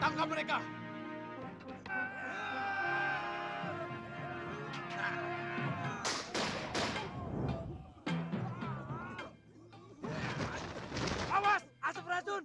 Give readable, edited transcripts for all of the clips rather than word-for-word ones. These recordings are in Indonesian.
Tangkap mereka! Awas, asap racun!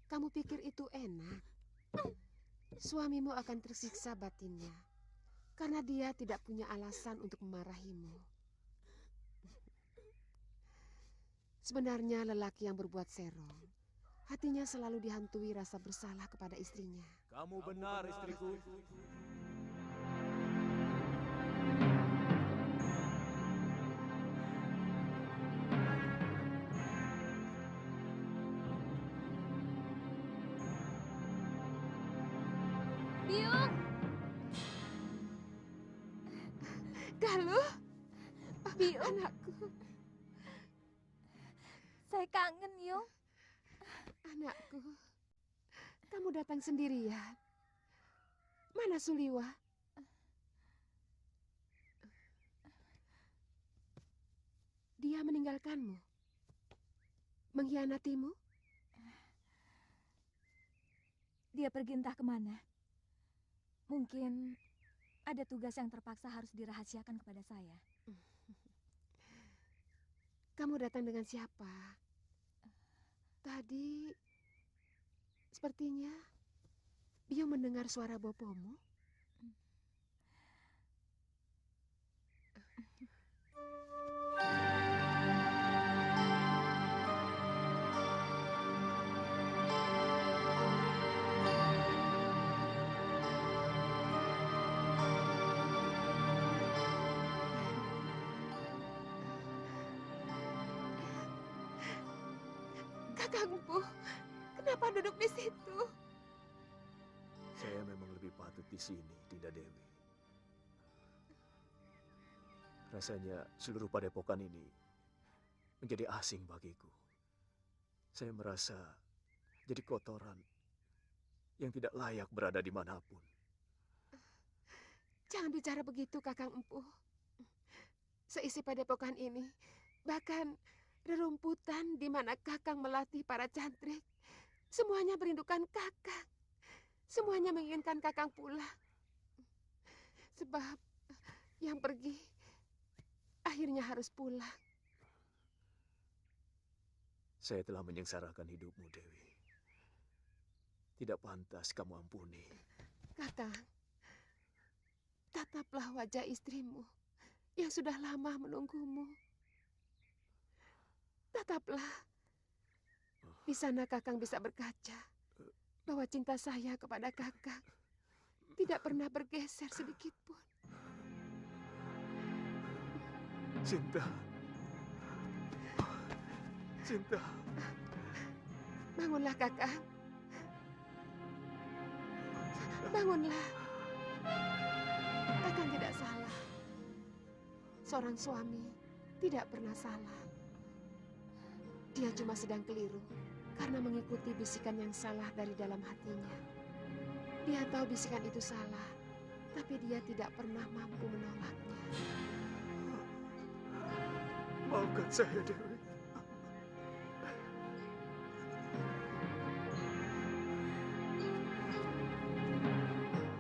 Kamu pikir itu enak? Suamimu akan tersiksa batinnya karena dia tidak punya alasan untuk memarahimu. Sebenarnya lelaki yang berbuat serong, hatinya selalu dihantui rasa bersalah kepada istrinya. Kamu benar, istriku. Biung! Galuh, Biung, anakku, saya kangen, Yung. anakku. Kamu datang sendirian. Mana Suliwa? Dia meninggalkanmu? Mengkhianatimu? Dia pergi entah kemana. Mungkin ada tugas yang terpaksa harus dirahasiakan kepada saya. Kamu datang dengan siapa? Tadi sepertinya Biung mendengar suara bopomu. Kakangku, kenapa duduk di situ? Saya memang lebih patut di sini, Dinda Dewi. Rasanya seluruh padepokan ini menjadi asing bagiku. Saya merasa jadi kotoran yang tidak layak berada dimanapun. Jangan bicara begitu, Kakang Empuh. Seisi padepokan ini, bahkan rerumputan di mana Kakang melatih para cantrik, semuanya merindukan Kakang. Semuanya menginginkan Kakang pulang. Sebab yang pergi akhirnya harus pulang. Saya telah menyengsarakan hidupmu, Dewi. Tidak pantas kamu ampuni. Kakang, tataplah wajah istrimu yang sudah lama menunggumu. Tataplah. Di sana Kakang bisa berkaca bahwa cinta saya kepada Kakang tidak pernah bergeser sedikit pun. Cinta. Cinta. Bangunlah, Kakang. Bangunlah. Kakang tidak salah. Seorang suami tidak pernah salah. Dia cuma sedang keliru karena mengikuti bisikan yang salah dari dalam hatinya. Dia tahu bisikan itu salah, tapi dia tidak pernah mampu menolaknya. Maafkan saya, Dewi.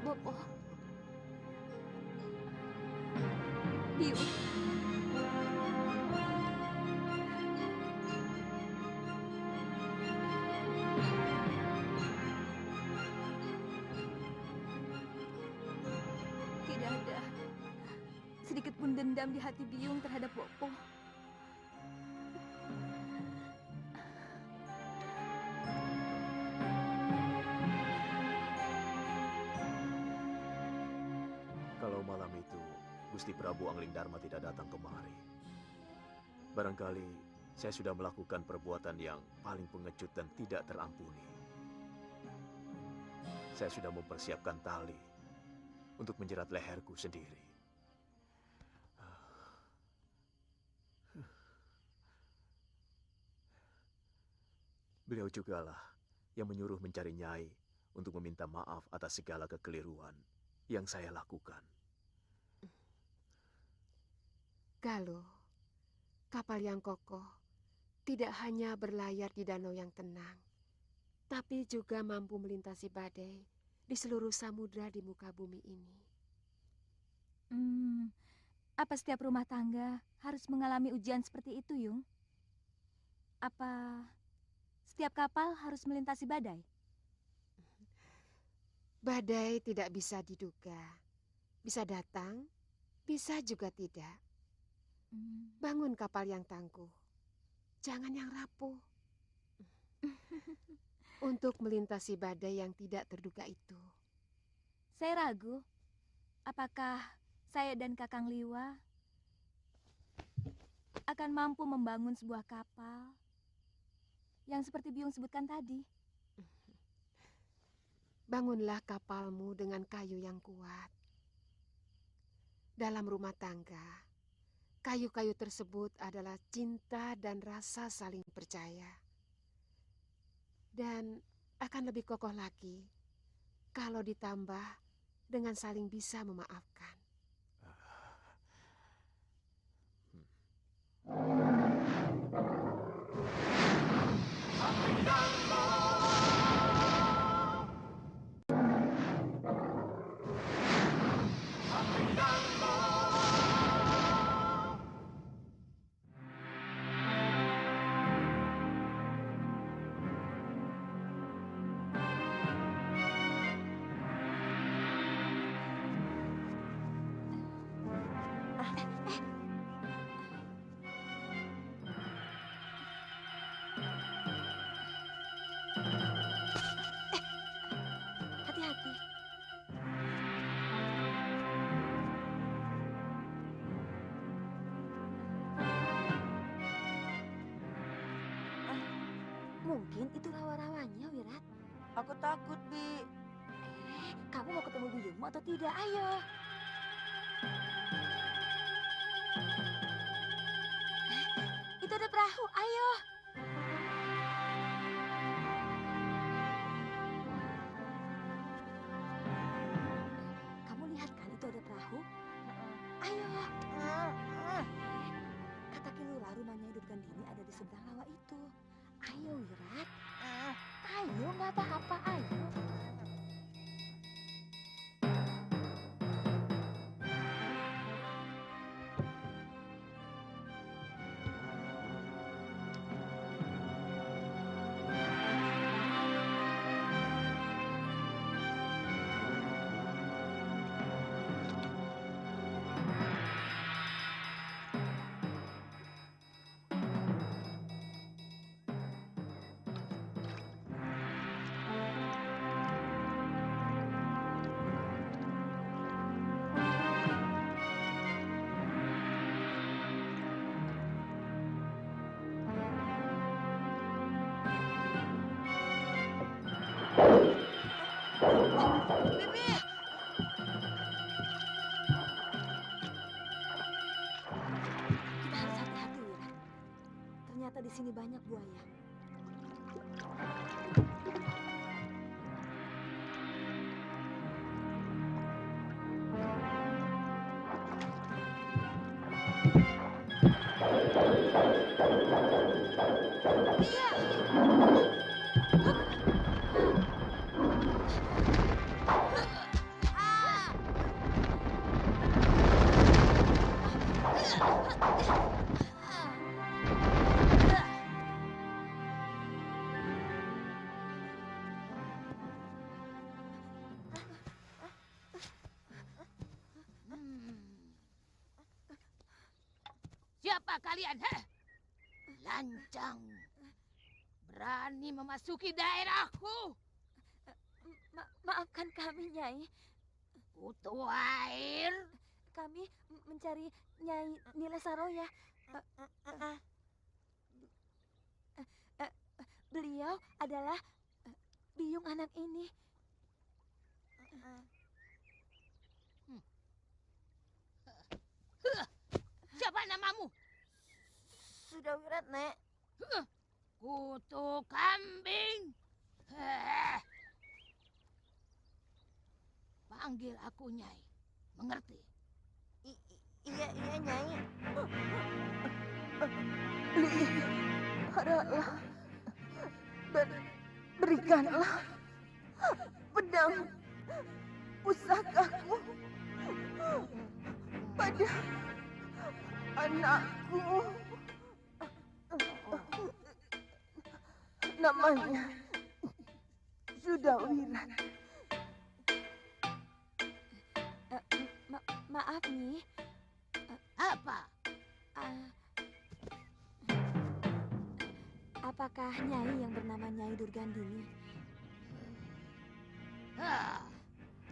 Bopo. Biung. sedikit pun dendam di hati Biung terhadap Bopo. Kalau malam itu Gusti Prabu Angling Darma tidak datang kemari, barangkali saya sudah melakukan perbuatan yang paling pengecut dan tidak terampuni. Saya sudah mempersiapkan tali untuk menjerat leherku sendiri. Beliau jugalah yang menyuruh mencari Nyai untuk meminta maaf atas segala kekeliruan yang saya lakukan. Galuh, kapal yang kokoh tidak hanya berlayar di danau yang tenang, tapi juga mampu melintasi badai di seluruh samudra di muka bumi ini. Apa setiap rumah tangga harus mengalami ujian seperti itu, Yung? Apa setiap kapal harus melintasi badai? Badai tidak bisa diduga, bisa datang, bisa juga tidak. Bangun kapal yang tangguh, jangan yang rapuh. Untuk melintasi badai yang tidak terduga itu. Saya ragu, apakah saya dan Kakang Liwa akan mampu membangun sebuah kapal yang seperti Biung sebutkan tadi. Bangunlah kapalmu dengan kayu yang kuat. Dalam rumah tangga, kayu-kayu tersebut adalah cinta dan rasa saling percaya. Dan akan lebih kokoh lagi kalau ditambah dengan saling bisa memaafkan. Hati-hati. Mungkin itu rawa-rawanya, Wirat. Aku takut, Bi. Kamu mau ketemu Biyungmu atau tidak? Ayo. Itu ada perahu, ayo. Kamu lihat kan itu ada perahu? Ayo. Kata Kilura rumahnya Durgan Dini ada di seberang rawa itu. Ayo, Wirat. Ayo, nggak apa-apa, ayo. Bibi! Kita harus hati-hati, Wirat. Ternyata di sini banyak buaya. Siapa kalian? Lancang. Berani memasuki daerahku. Maafkan kami, Nyai. Kutu air. Kami mencari Nyai Nila Saroya. Beliau adalah Biyung anak ini. Siapa namamu? Sudah Wirat, Nek. Kutu kambing. Panggil aku Nyai. Mengerti? Iya, Nyai. Haralah dan berikanlah pedang pusakaku pada anakku. Namanya sudah Wirat. Maaf, Nyi. Apa? Apakah Nyai yang bernama Nyai Durgandini?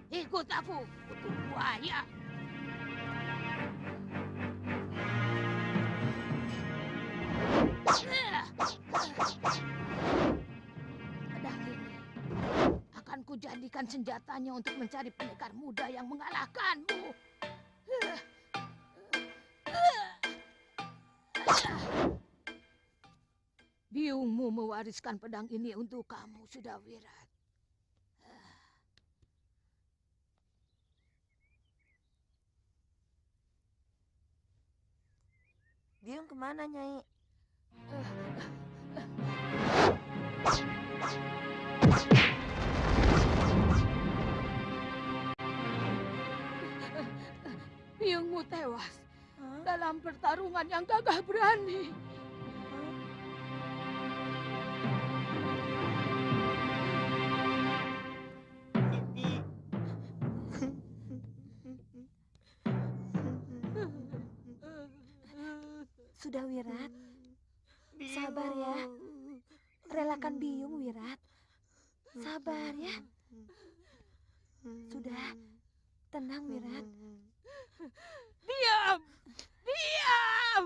Ikut aku, kutu buaya. Pedang ini akan kujadikan senjatanya untuk mencari pendekar muda yang mengalahkanmu. Biyungmu mewariskan pedang ini untuk kamu, sudah Wirat. Biyung kemana, Nyai? Biyungmu tewas dalam pertarungan yang gagah berani. Sudah, Wirat. Sabar ya. Relakan Biyung, Wirat. Sabar ya. Sudah. Tenang, Wirat. Diam! Diam!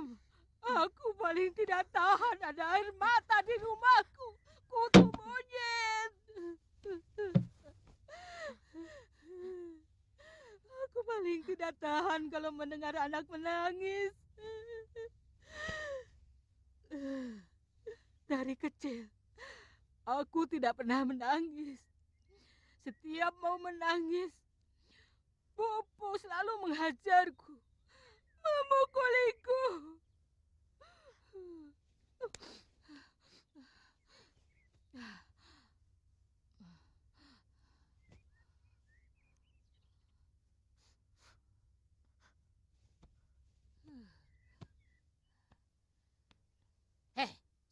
Aku paling tidak tahan ada air mata di rumahku. Kutu monyet. Aku paling tidak tahan kalau mendengar anak menangis. Dari kecil, aku tidak pernah menangis. Setiap mau menangis, Bopo selalu menghajarku, memukuliku.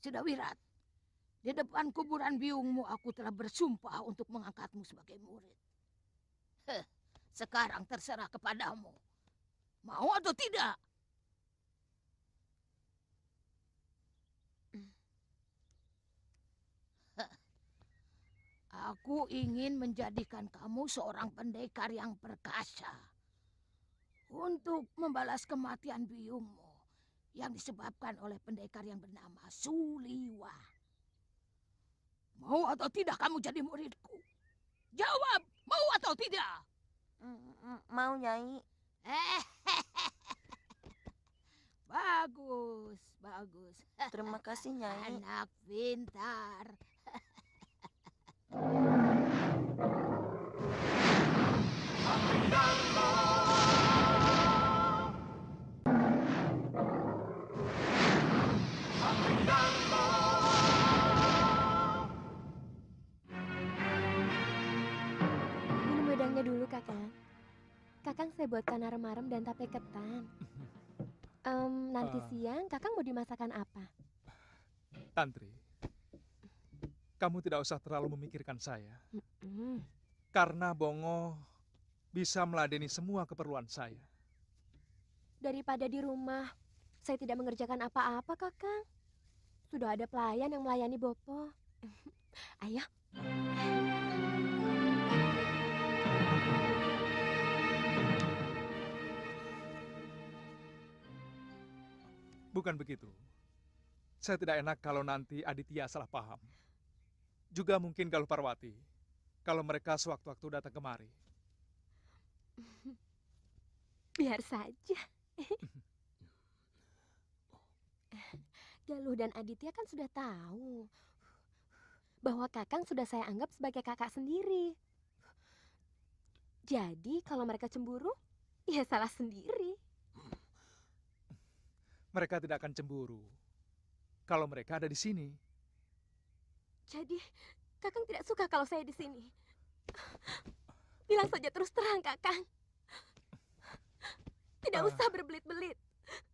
Sudah Wirat. Di depan kuburan Biyungmu aku telah bersumpah untuk mengangkatmu sebagai murid. Sekarang terserah kepadamu. Mau atau tidak? Aku ingin menjadikan kamu seorang pendekar yang perkasa. Untuk membalas kematian Biyungmu yang disebabkan oleh pendekar yang bernama Suliwa. Mau atau tidak kamu jadi muridku? Jawab, mau atau tidak? Mau, Nyai. Bagus, bagus. Terima kasih, Nyai. Anak pintar. Minum wedangnya dulu, Kakang. Kakang saya buatkan arem-arem dan tape ketan. Nanti siang Kakang mau dimasakan apa? Tantri, kamu tidak usah terlalu memikirkan saya. Mm-mm. Karena Bongo bisa meladeni semua keperluan saya. Daripada di rumah Saya tidak mengerjakan apa-apa, Kakang. Sudah ada pelayan yang melayani Bopo. Ayo. Bukan begitu. Saya tidak enak kalau nanti Aditya salah paham. Juga mungkin kalau Parwati, kalau mereka sewaktu-waktu datang kemari. Biar saja. Galuh dan Aditya kan sudah tahu bahwa Kakang sudah saya anggap sebagai kakak sendiri. Jadi kalau mereka cemburu, ya salah sendiri. Mereka tidak akan cemburu kalau mereka ada di sini. Jadi Kakang tidak suka kalau saya di sini. Bilang saja terus terang, Kakang. Tidak usah berbelit-belit.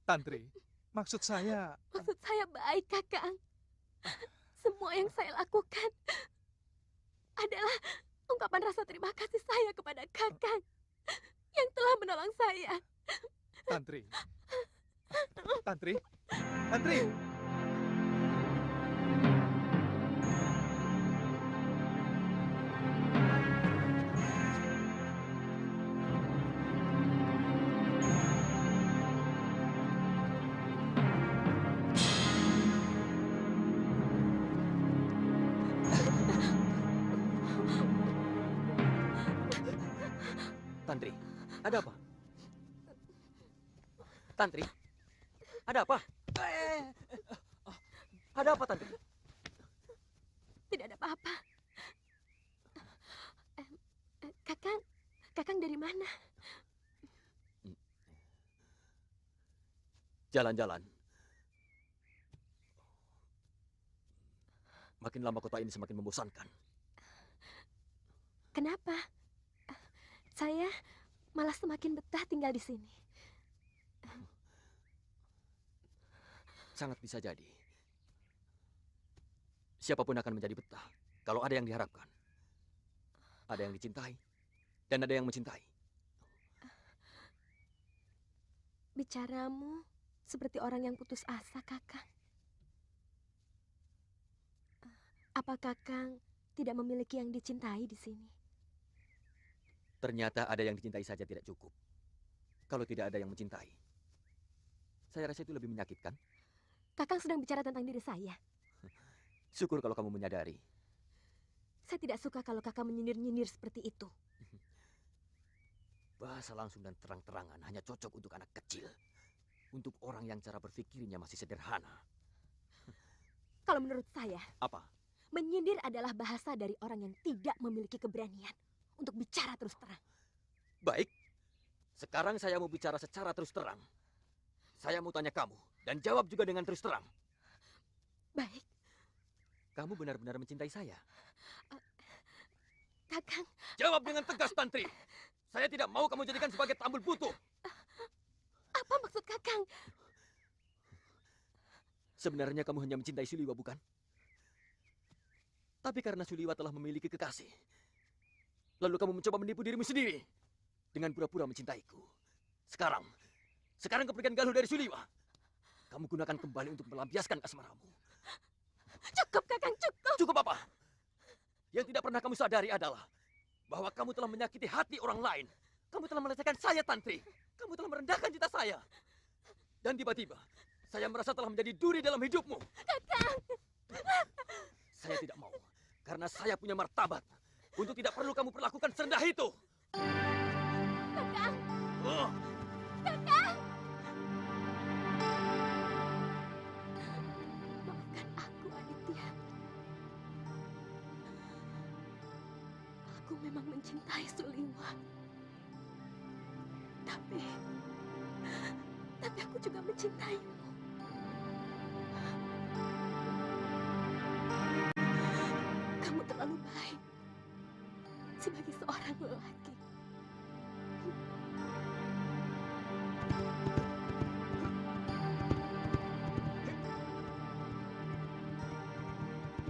Tantri, maksud saya... Maksud saya baik, Kakang. Semua yang saya lakukan adalah ungkapan rasa terima kasih saya kepada Kakang yang telah menolong saya. Tantri. Tantri. Tantri. Tantri, ada apa? Tantri, ada apa? Ada apa, Tantri? Tidak ada apa-apa. Kakang dari mana? Jalan-jalan. Makin lama kota ini semakin membosankan. Kenapa? Saya malah semakin betah tinggal di sini. Sangat bisa jadi. Siapapun akan menjadi betah kalau ada yang diharapkan. Ada yang dicintai dan ada yang mencintai. Bicaramu seperti orang yang putus asa, Kakang. Apa Kakang tidak memiliki yang dicintai di sini? Ternyata ada yang dicintai saja tidak cukup. Kalau tidak ada yang mencintai, saya rasa itu lebih menyakitkan. Kakang sedang bicara tentang diri saya. Syukur kalau kamu menyadari. Saya tidak suka kalau Kakang menyindir-nyindir seperti itu. Bahasa langsung dan terang-terangan hanya cocok untuk anak kecil. Untuk orang yang cara berpikirnya masih sederhana. Kalau menurut saya, Apa? menyindir adalah bahasa dari orang yang tidak memiliki keberanian untuk bicara terus terang. Baik. Sekarang saya mau bicara secara terus terang. Saya mau tanya kamu dan jawab juga dengan terus terang. Baik, Kamu benar-benar mencintai saya? Kakang. Jawab dengan tegas, Tantri. Saya tidak mau kamu jadikan sebagai tambul butuh. Apa maksud Kakang? Sebenarnya kamu hanya mencintai Suliwa, bukan? Tapi karena Suliwa telah memiliki kekasih, lalu kamu mencoba menipu dirimu sendiri dengan pura-pura mencintaiku. Sekarang kepergian Galuh dari Suliwa, kamu gunakan kembali untuk melampiaskan asmaramu. Cukup, Kakang, cukup. Cukup apa? Yang tidak pernah kamu sadari adalah bahwa kamu telah menyakiti hati orang lain. Kamu telah melecehkan saya, Tantri. Kamu telah merendahkan cita saya. Dan tiba-tiba, saya merasa telah menjadi duri dalam hidupmu. Kakang. Saya tidak mau, karena saya punya martabat. Untuk tidak perlu kamu perlakukan serendah itu. Kakang. Oh. Kakang. Maafkan aku, Aditya. Aku memang mencintai Suliwa. Tapi aku juga mencintaimu. Kamu terlalu baik sebagai seorang lelaki.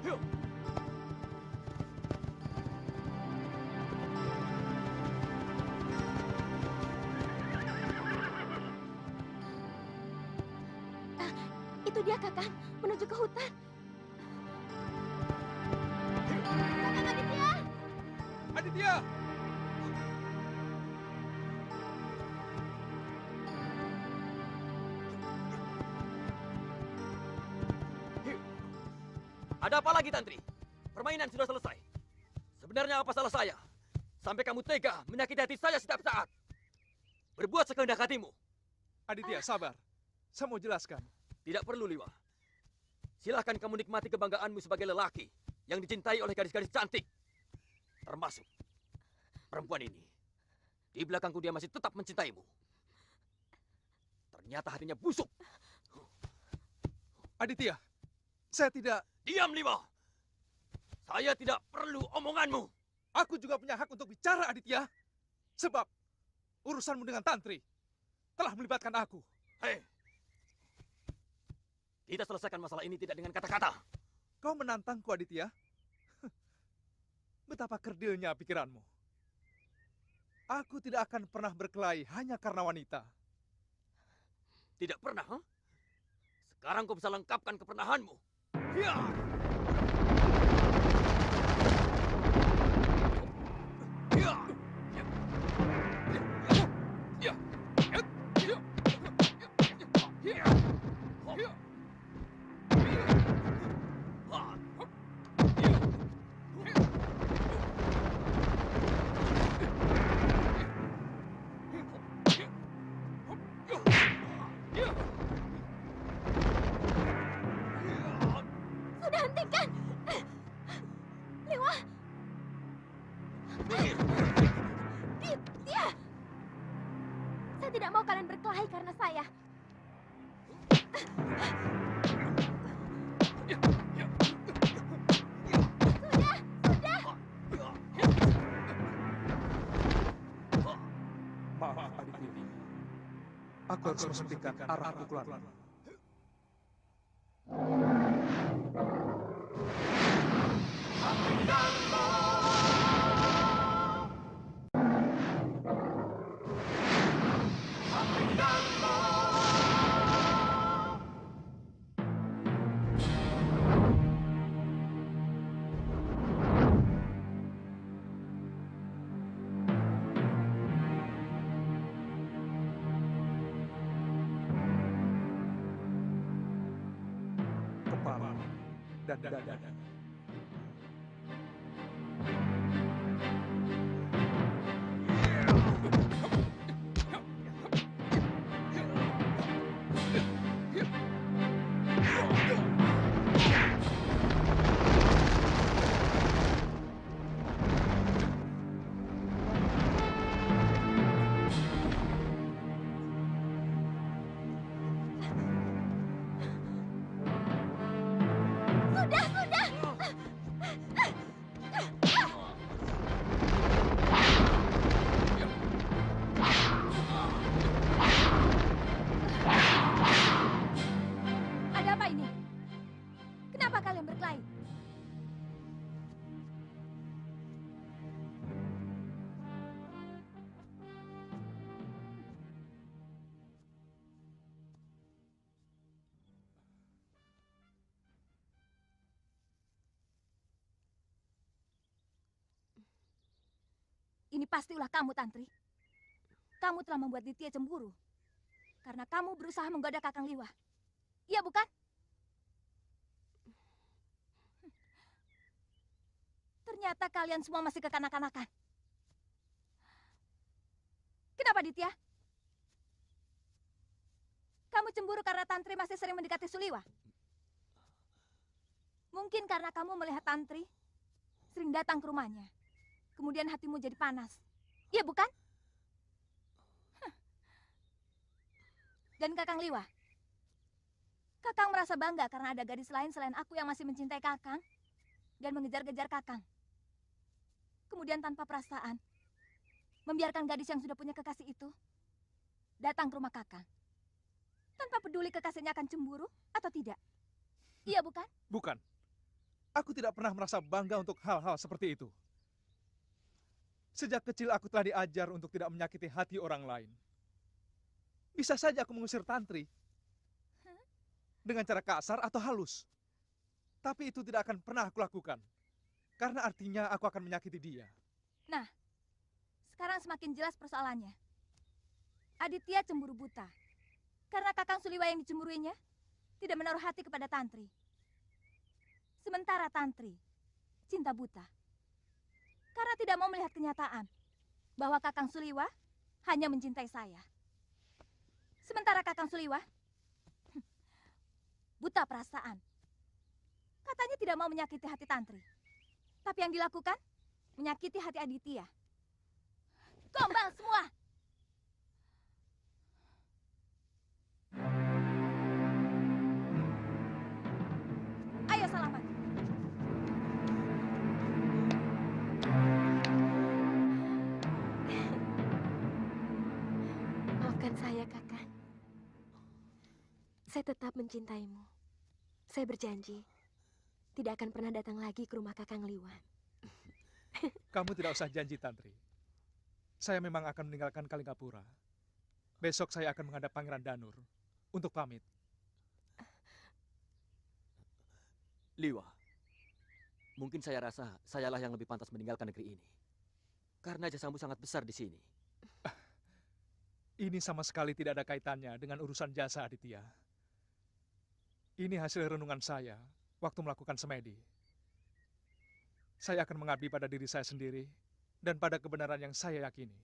Yuk. Itu dia, Kakang, menuju ke hutan. Kakang Aditya! Aditya! Ada apa lagi, Tantri? Permainan sudah selesai. Sebenarnya apa salah saya? Sampai kamu tega menyakiti hati saya setiap saat. Berbuat sekehendak hatimu. Aditya, sabar. Saya mau jelaskan. Tidak perlu, Liwa. Silahkan kamu nikmati kebanggaanmu sebagai lelaki yang dicintai oleh gadis-gadis cantik. Termasuk perempuan ini. Di belakangku dia masih tetap mencintaimu. Ternyata hatinya busuk. Aditya, saya tidak... Diam, Liwa. Saya tidak perlu omonganmu. Aku juga punya hak untuk bicara, Aditya. Sebab urusanmu dengan Tantri telah melibatkan aku. Hei, kita selesaikan masalah ini tidak dengan kata-kata. Kau menantangku, Aditya. Betapa kerdilnya pikiranmu. Aku tidak akan pernah berkelahi hanya karena wanita. Tidak pernah, huh? Sekarang kau bisa lengkapkan kepernahanmu. Ya! Ya! Ya! Sudah hentikan! Lewa! Dia! Saya tidak mau kalian berkelahi karena saya. Sudah! Maaf, Aditya. Aku harus menghentikan arah pukulan. Kepala dan dada. Ada apa ini? Kenapa kalian berkelahi? Ini pasti ulah kamu, Tantri. Kamu telah membuat Ditya cemburu. Karena kamu berusaha menggoda Kakang Liwa. Iya, bukan? Ternyata kalian semua masih kekanak-kanakan. Kenapa, Ditya? Kamu cemburu karena Tantri masih sering mendekati Suliwa? Mungkin karena kamu melihat Tantri sering datang ke rumahnya. Kemudian hatimu jadi panas. Iya, bukan? Dan Kakang Liwa? Kakang merasa bangga karena ada gadis lain selain aku yang masih mencintai Kakang dan mengejar-gejar Kakang. Kemudian tanpa perasaan, membiarkan gadis yang sudah punya kekasih itu datang ke rumah Kakang. Tanpa peduli kekasihnya akan cemburu atau tidak. Iya, bukan? Bukan. Aku tidak pernah merasa bangga untuk hal-hal seperti itu. Sejak kecil aku telah diajar untuk tidak menyakiti hati orang lain. Bisa saja aku mengusir Tantri. dengan cara kasar atau halus. Tapi itu tidak akan pernah aku lakukan. Karena artinya aku akan menyakiti dia. Nah, sekarang semakin jelas persoalannya. Aditya cemburu buta. Karena Kakang Suliwa yang dicemburuinya tidak menaruh hati kepada Tantri. Sementara Tantri cinta buta. Karena tidak mau melihat kenyataan bahwa Kakang Suliwa hanya mencintai saya. Sementara Kakang Suliwa buta perasaan. Katanya tidak mau menyakiti hati Tantri. Tapi yang dilakukan menyakiti hati Aditya. Gombal semua. Ayo salaman. Maafkan saya, Kakang. Saya tetap mencintaimu. Saya berjanji tidak akan pernah datang lagi ke rumah Kakang Liwan. Kamu tidak usah janji, Tantri. Saya memang akan meninggalkan Kalinggapura. Besok saya akan menghadap Pangeran Danur untuk pamit. Liwa, mungkin saya rasa sayalah yang lebih pantas meninggalkan negeri ini. Karena jasamu sangat besar di sini. Ini sama sekali tidak ada kaitannya dengan urusan jasa Aditya. Ini hasil renungan saya waktu melakukan semedi. Saya akan mengabdi pada diri saya sendiri dan pada kebenaran yang saya yakini.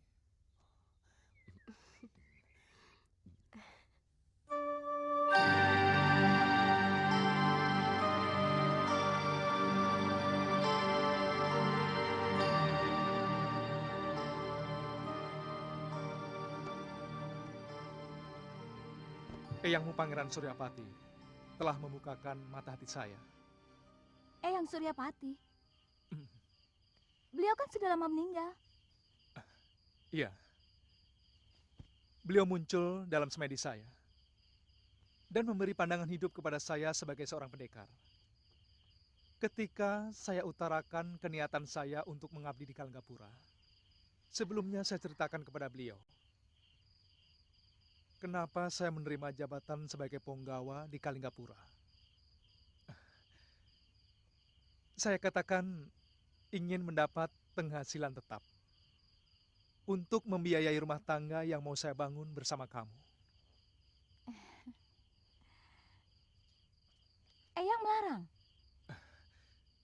Eyangmu Pangeran Suryapati telah membukakan mata hati saya. Eyang Suryapati. Beliau kan sudah lama meninggal. Iya. Beliau muncul dalam semedi saya dan memberi pandangan hidup kepada saya sebagai seorang pendekar. Ketika saya utarakan keniatan saya untuk mengabdi di Kalinggapura, sebelumnya saya ceritakan kepada beliau kenapa saya menerima jabatan sebagai punggawa di Kalinggapura. Saya katakan ingin mendapat penghasilan tetap untuk membiayai rumah tangga yang mau saya bangun bersama kamu. Eyang melarang.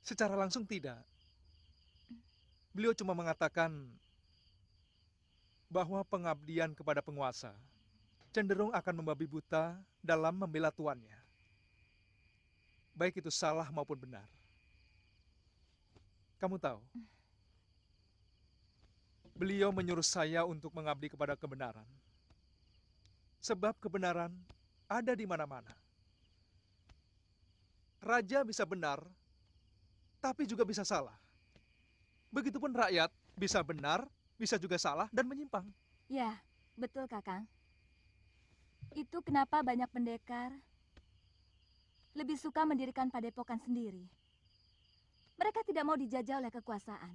Secara langsung tidak. Beliau cuma mengatakan bahwa pengabdian kepada penguasa cenderung akan membabi buta dalam membela tuannya. Baik itu salah maupun benar. Kamu tahu, beliau menyuruh saya untuk mengabdi kepada kebenaran. Sebab kebenaran ada di mana-mana. Raja bisa benar, tapi juga bisa salah. Begitupun rakyat bisa benar, bisa juga salah dan menyimpang. Ya, betul Kakang. Itu kenapa banyak pendekar lebih suka mendirikan padepokan sendiri. Mereka tidak mau dijajah oleh kekuasaan.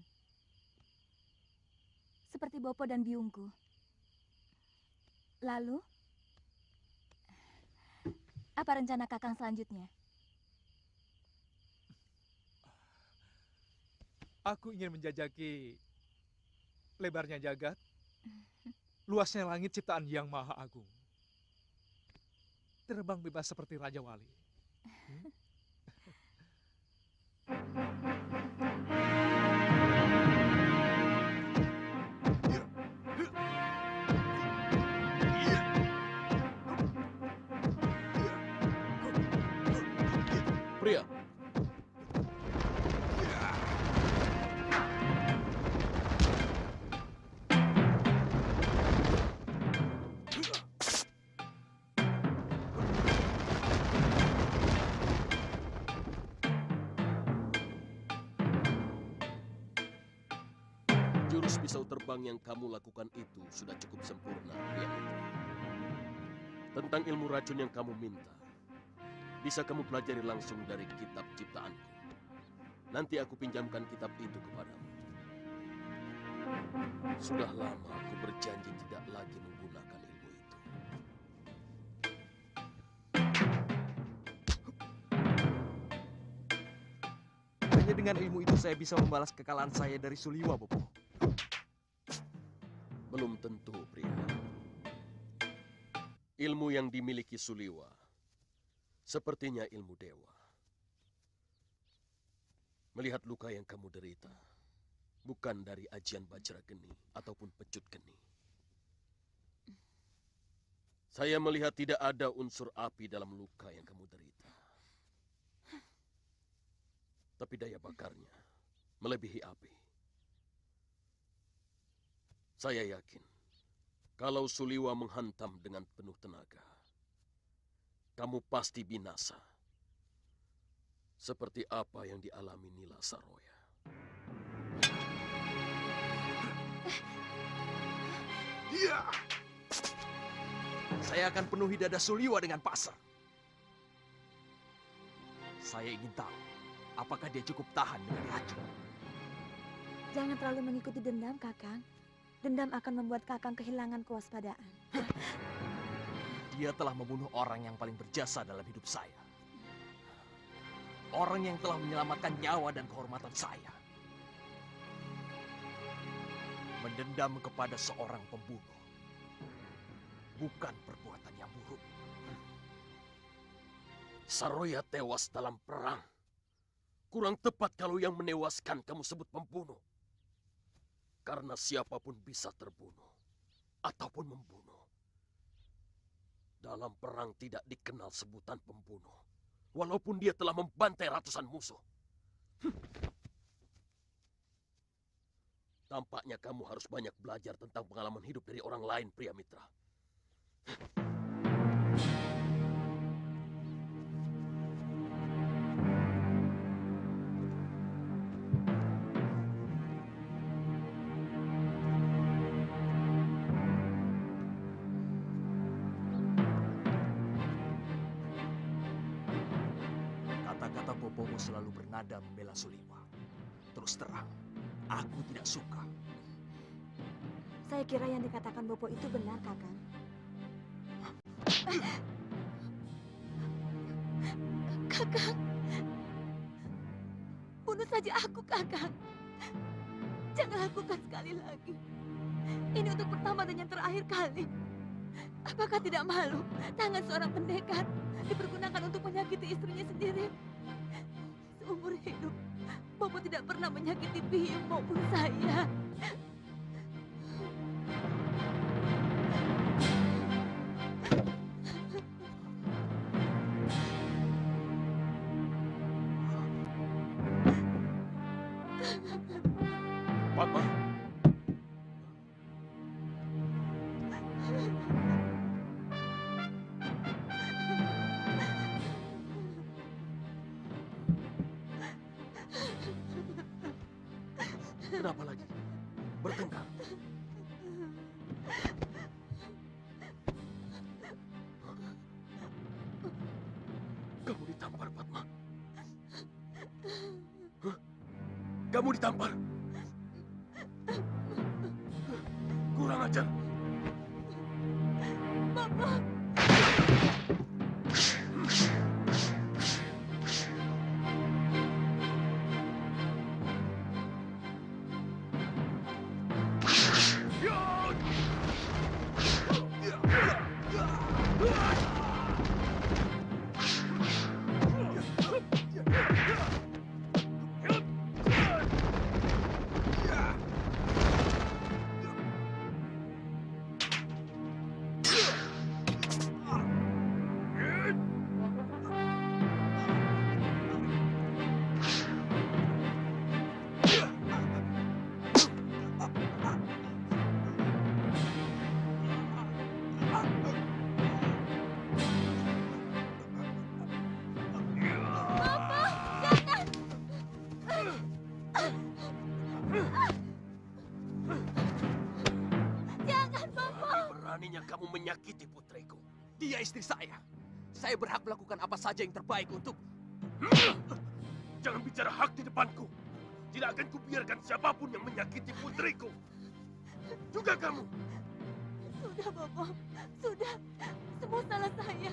Seperti Bopo dan biungku. Lalu, apa rencana Kakang selanjutnya? Aku ingin menjajaki lebarnya jagat, luasnya langit ciptaan Yang Maha Agung. Terbang bebas seperti Raja Wali. Pria, jurus pisau terbang yang kamu lakukan itu sudah cukup sempurna, pria itu. Tentang ilmu racun yang kamu minta, bisa kamu pelajari langsung dari kitab ciptaanku. Nanti aku pinjamkan kitab itu kepadamu. Sudah lama aku berjanji tidak lagi menggunakan ilmu itu. Sepertinya dengan ilmu itu saya bisa membalas kekalahan saya dari Suliwa, Bopo. Belum tentu, pria. Ilmu yang dimiliki Suliwa sepertinya ilmu dewa. Melihat luka yang kamu derita, bukan dari ajian Bajra Geni ataupun pecut geni. Saya melihat tidak ada unsur api dalam luka yang kamu derita. Tapi daya bakarnya melebihi api. Saya yakin, kalau Suliwa menghantam dengan penuh tenaga, kamu pasti binasa. Seperti apa yang dialami Nila Saroya. Iya. Saya akan penuhi dada Suliwa dengan pasar. Saya ingin tahu, apakah dia cukup tahan dengan racun? Jangan terlalu mengikuti dendam, Kakang. Dendam akan membuat Kakang kehilangan kewaspadaan. Dia telah membunuh orang yang paling berjasa dalam hidup saya. Orang yang telah menyelamatkan nyawa dan kehormatan saya. Mendendam kepada seorang pembunuh bukan perbuatan yang buruk. Saroya tewas dalam perang. Kurang tepat kalau yang menewaskan kamu sebut pembunuh. Karena siapapun bisa terbunuh ataupun membunuh. Dalam perang tidak dikenal sebutan pembunuh, walaupun dia telah membantai ratusan musuh. Tampaknya kamu harus banyak belajar tentang pengalaman hidup dari orang lain, pria mitra. Kata-kata Bopomu selalu bernada membela Suliwa. Terus terang, aku tidak suka. Saya kira yang dikatakan Bopo itu benar, Kakang. Kakang, bunuh saja aku, Kakang. Jangan lakukan sekali lagi. Ini untuk pertama dan yang terakhir kali. Apakah tidak malu tangan seorang pendekar dipergunakan untuk menyakiti istrinya sendiri? Seumur hidup, Bopo tidak pernah menyakiti Biyung maupun saya. Fatma. Kenapa lagi? Bertengkar? Kamu ditampar, Fatma. Hah? Kamu ditampar? Kurang ajar. Bapak. Beraninya kamu menyakiti putriku. Dia istri saya. Saya berhak melakukan apa saja yang terbaik untuk... Jangan bicara hak di depanku. Tidak akan kubiarkan siapapun yang menyakiti putriku. Juga kamu. Sudah, Bopo. Sudah. Semua salah saya.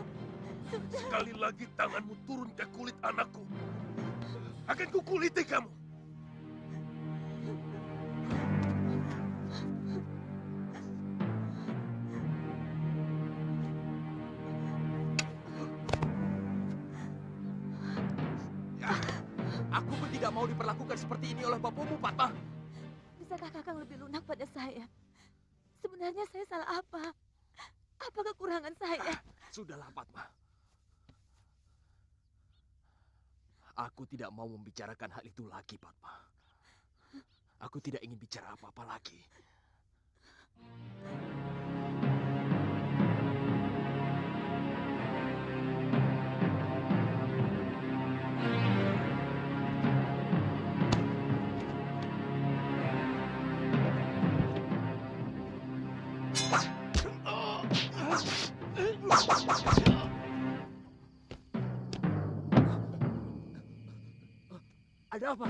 Sudah. Sekali lagi tanganmu turun ke kulit anakku. Akan kukuliti kamu. Aku pun tidak mau diperlakukan seperti ini oleh bapakmu, Fatma. Bisakah Kakang lebih lunak pada saya? Sebenarnya saya salah apa? Apa kekurangan saya? Sudahlah, Fatma. Aku tidak mau membicarakan hal itu lagi, Fatma. Aku tidak ingin bicara apa-apa lagi. Ada apa?